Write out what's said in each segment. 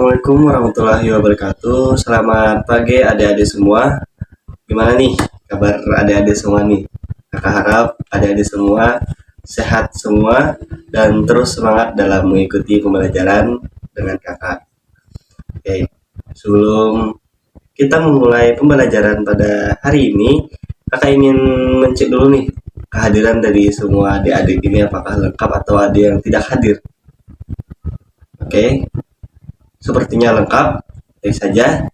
Assalamualaikum warahmatullahi wabarakatuh. Selamat pagi adik-adik semua. Gimana nih kabar adik-adik semua nih? Kakak harap adik-adik semua sehat semua dan terus semangat dalam mengikuti pembelajaran dengan kakak. Oke, sebelum kita memulai pembelajaran pada hari ini, kakak ingin mencek dulu nih kehadiran dari semua adik-adik ini apakah lengkap atau ada yang tidak hadir. Oke, sepertinya lengkap. Baik saja.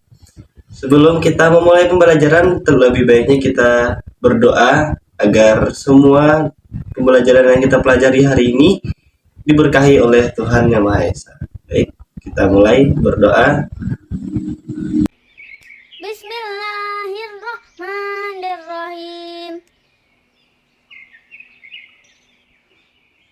Sebelum kita memulai pembelajaran, terlebih baiknya kita berdoa agar semua pembelajaran yang kita pelajari hari ini diberkahi oleh Tuhan Yang Maha Esa. Baik, kita mulai berdoa. Bismillahirrahmanirrahim.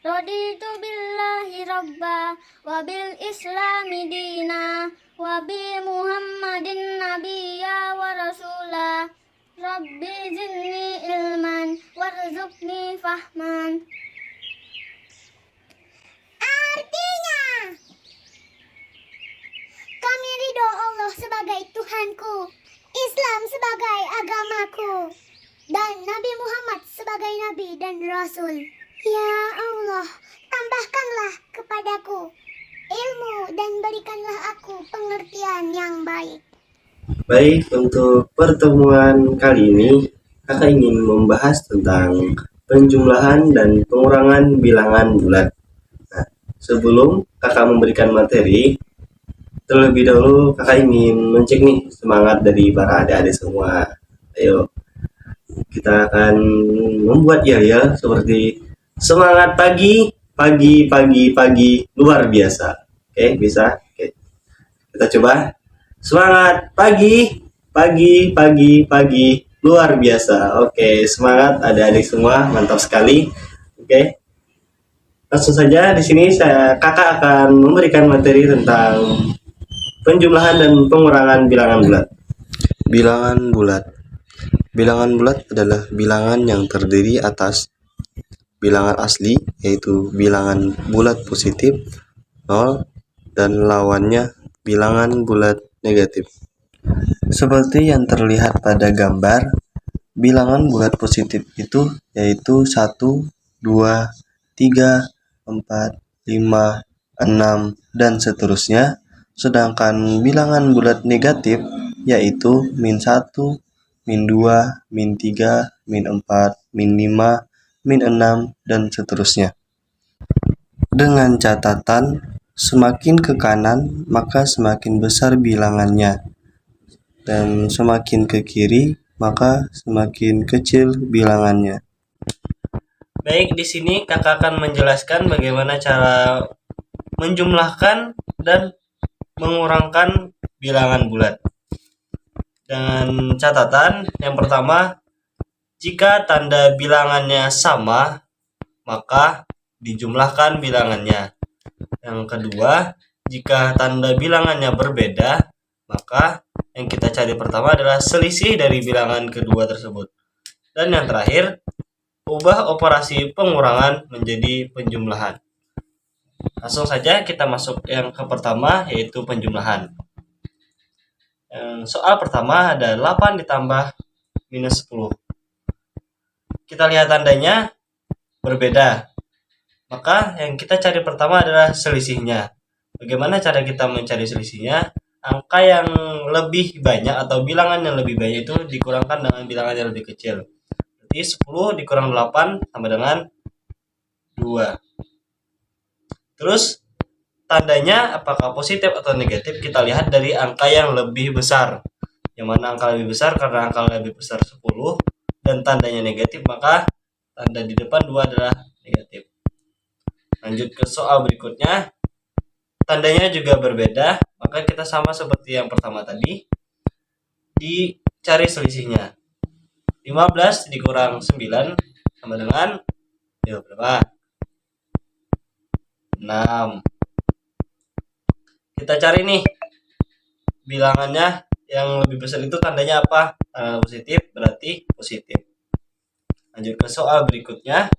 Raditu billahi rabba wa bil islami dina wa bi muhammadin nabiyya wa rasula. Rabbi zidni ilman warzuqni fahman. Artinya, kami ridho Allah sebagai Tuhanku, Islam sebagai agamaku, dan Nabi Muhammad sebagai Nabi dan Rasul. Ya Allah, tambahkanlah kepadaku ilmu dan berikanlah aku pengertian yang baik. Baik, untuk pertemuan kali ini, kakak ingin membahas tentang penjumlahan dan pengurangan bilangan bulat. Nah, sebelum kakak memberikan materi, terlebih dahulu kakak ingin mencek nih semangat dari para adik-adik semua. Ayo, kita akan membuat yel-yel seperti semangat pagi, pagi, pagi, pagi, luar biasa. Oke, bisa? Oke, kita coba. Semangat pagi, pagi, pagi, pagi, luar biasa. Oke, semangat adik-adik semua, mantap sekali. Oke, langsung saja di sini kakak akan memberikan materi tentang penjumlahan dan pengurangan bilangan bulat. Bilangan bulat. Bilangan bulat adalah bilangan yang terdiri atas bilangan asli, yaitu bilangan bulat positif 0, dan lawannya bilangan bulat negatif. Seperti yang terlihat pada gambar, bilangan bulat positif itu yaitu 1, 2, 3, 4, 5, 6, dan seterusnya. Sedangkan bilangan bulat negatif yaitu -1, -2, -3, -4, -5, -6, dan seterusnya. Dengan catatan, semakin ke kanan maka semakin besar bilangannya, dan semakin ke kiri maka semakin kecil bilangannya. Baik, di sini kakak akan menjelaskan bagaimana cara menjumlahkan dan mengurangkan bilangan bulat. Dengan catatan, yang pertama, jika tanda bilangannya sama, maka dijumlahkan bilangannya. Yang kedua, jika tanda bilangannya berbeda, maka yang kita cari pertama adalah selisih dari bilangan kedua tersebut. Dan yang terakhir, ubah operasi pengurangan menjadi penjumlahan. Langsung saja kita masuk yang ke pertama, yaitu penjumlahan. Soal pertama ada 8 ditambah -10. Kita lihat tandanya berbeda. Maka yang kita cari pertama adalah selisihnya. Bagaimana cara kita mencari selisihnya? Angka yang lebih banyak atau bilangan yang lebih banyak itu dikurangkan dengan bilangan yang lebih kecil. Jadi 10 dikurang 8 sama dengan 2. Terus tandanya apakah positif atau negatif kita lihat dari angka yang lebih besar. Yang mana angka lebih besar? Karena angka lebih besar 10 dan tandanya negatif, maka tanda di depan 2 adalah negatif. Lanjut ke soal berikutnya. Tandanya juga berbeda, maka kita sama seperti yang pertama tadi. Dicari selisihnya. 15 dikurang 9 sama dengan berapa? 6. Kita cari nih bilangannya yang lebih besar itu tandanya apa? Tanda positif, berarti positif. Lanjut ke soal berikutnya.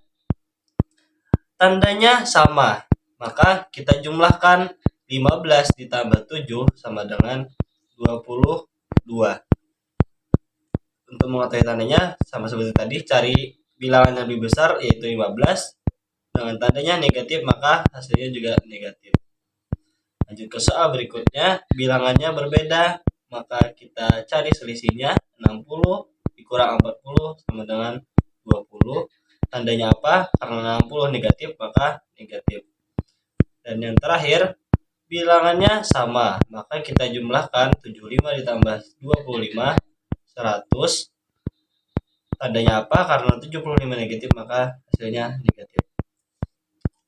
Tandanya sama, maka kita jumlahkan 15 ditambah 7 sama dengan 22. Untuk mengetahui tandanya sama seperti tadi, cari bilangan yang lebih besar yaitu 15 dengan tandanya negatif, maka hasilnya juga negatif. Lanjut ke soal berikutnya, bilangannya berbeda, maka kita cari selisihnya. 60 dikurang 40 sama dengan 20. Tandanya apa? Karena 60 negatif, maka negatif. Dan yang terakhir, bilangannya sama, maka kita jumlahkan 75 ditambah 25, 100. Tandanya apa? Karena 75 negatif, maka hasilnya negatif.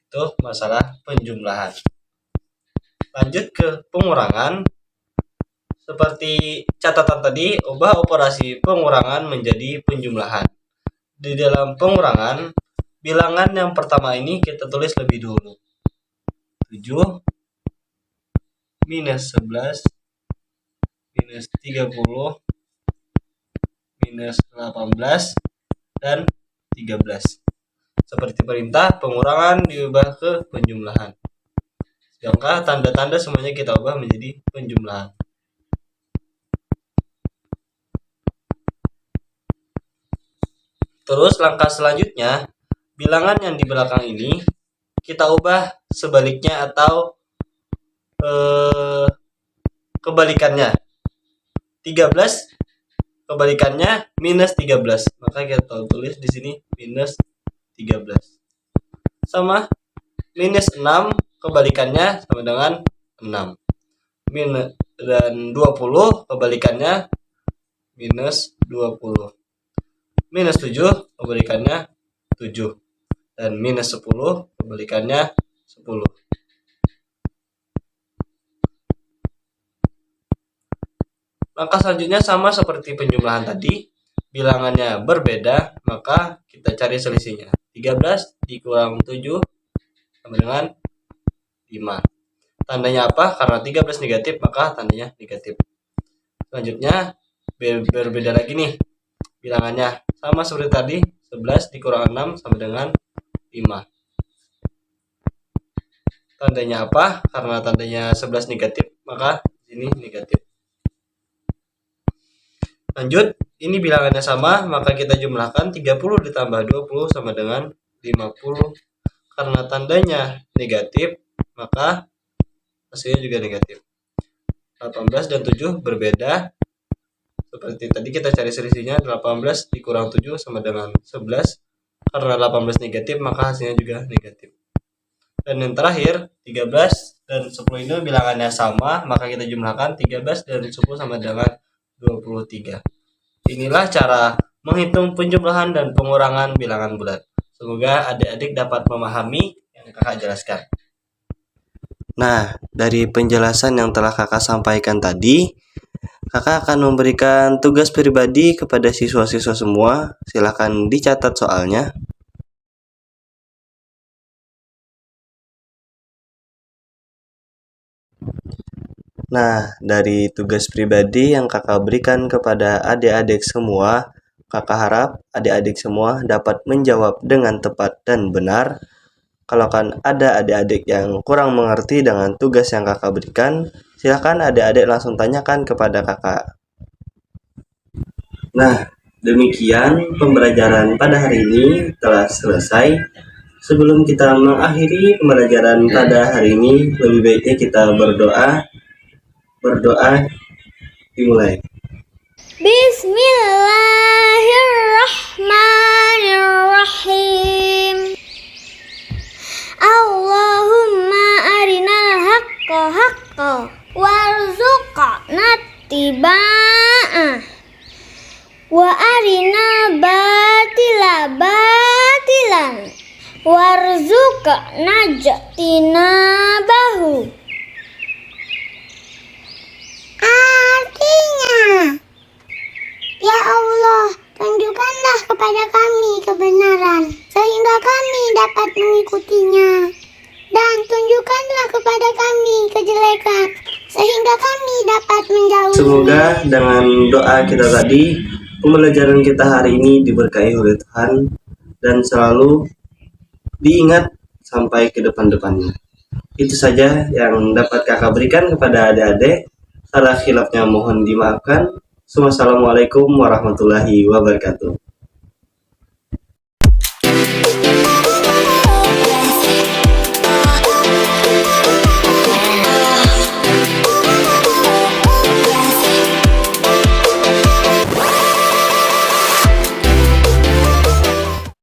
Itu masalah penjumlahan. Lanjut ke pengurangan. Seperti catatan tadi, ubah operasi pengurangan menjadi penjumlahan. Di dalam pengurangan, bilangan yang pertama ini kita tulis lebih dulu. 7 minus 11 minus 30 minus 18 dan 13. Seperti perintah, pengurangan diubah ke penjumlahan. Sedangkan tanda-tanda semuanya kita ubah menjadi penjumlahan. Terus langkah selanjutnya, bilangan yang di belakang ini kita ubah sebaliknya atau kebalikannya. 13 kebalikannya minus 13. Maka kita tulis di sini minus 13. Sama minus 6 kebalikannya sama dengan 6. Dan 20 kebalikannya minus 20. Minus 7 kebalikannya 7. Dan minus 10 kebalikannya 10. Langkah selanjutnya sama seperti penjumlahan tadi, bilangannya berbeda, maka kita cari selisihnya. 13 dikurang 7 sama dengan 5. Tandanya apa? Karena 13 negatif, maka tandanya negatif. Selanjutnya berbeda lagi nih bilangannya. Sama seperti tadi, 11 dikurang 6 sama dengan 5. Tandanya apa? Karena tandanya 11 negatif, maka ini negatif. Lanjut, ini bilangannya sama, maka kita jumlahkan 30 ditambah 20 sama dengan 50. Karena tandanya negatif, maka hasilnya juga negatif. 18 dan 7 berbeda. Seperti tadi kita cari selisihnya, 18 dikurang 7 sama dengan 11. Karena 18 negatif, maka hasilnya juga negatif. Dan yang terakhir, 13 dan 10 ini bilangannya sama, maka kita jumlahkan 13 dan 10 sama dengan 23. Inilah cara menghitung penjumlahan dan pengurangan bilangan bulat. Semoga adik-adik dapat memahami yang kakak jelaskan. Nah, dari penjelasan yang telah kakak sampaikan tadi, kakak akan memberikan tugas pribadi kepada siswa-siswa semua. Silakan dicatat soalnya. Nah, dari tugas pribadi yang kakak berikan kepada adik-adik semua, kakak harap adik-adik semua dapat menjawab dengan tepat dan benar. Kalau kan ada adik-adik yang kurang mengerti dengan tugas yang kakak berikan, silakan adik-adik langsung tanyakan kepada kakak. Nah, demikian pembelajaran pada hari ini telah selesai. Sebelum kita mengakhiri pembelajaran pada hari ini, lebih baiknya kita berdoa. Berdoa dimulai. Bismillahirrahmanirrahim. Allahumma arinal haqqa haqqa warzuqna ittiba'ah wa arinal batila batilan warzuqna ijtinabahu. Artinya, ya Allah, tunjukkanlah kepada kami kebenaran, sehingga kami dapat mengikutinya. Dan tunjukkanlah kepada kami kejelekan, sehingga kami dapat menjauhi. Semoga dengan doa kita tadi, pembelajaran kita hari ini diberkahi oleh Tuhan dan selalu diingat sampai ke depan-depannya. Itu saja yang dapat kakak berikan kepada adik-adik. Salah khilafnya mohon dimaafkan. Wassalamualaikum warahmatullahi wabarakatuh.